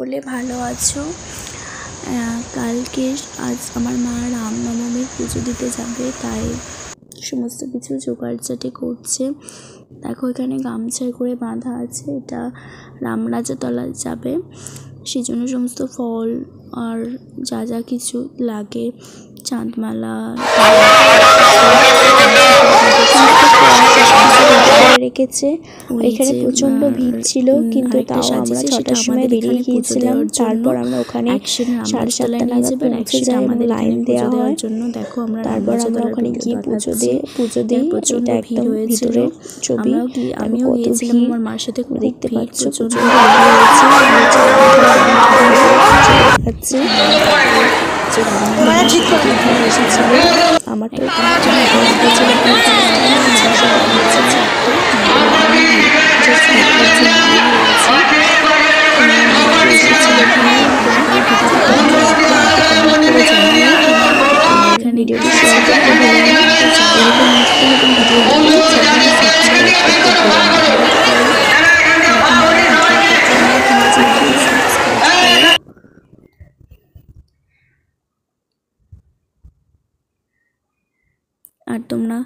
সকলে ভালো আছো। কালকে আজ আমার মা রামনবমীর পুজো দিতে যাবে, তাই সমস্ত কিছু জোগাড়জাটি করছে। দেখো এখানে গামছায় করে বাঁধা আছে, এটা রামরাজাতলা যাবে, সেই জন্য সমস্ত ফল আর যা যা কিছু লাগে, চাঁদমালা রেখেছে। এখানে প্রচন্ড ভিড় ছিল, কিন্তু তাও আমরা 6টার সময় বেরিয়ে গিয়েছিলাম। তারপর আমরা ওখানে 7:30 নাগাদ পৌঁছে যাই এবং লাইন দেওয়া হয়। দেখো আমরা তারপর আমরা ওখানে গিয়ে পুজো দিই। এটা একদম ভিতরে ছবি। আমিও গিয়েছিলাম আমার মার সাথে, দেখতে পাচ্ছ প্রচন্ড এসেছিল। আমার তো আর তোমরা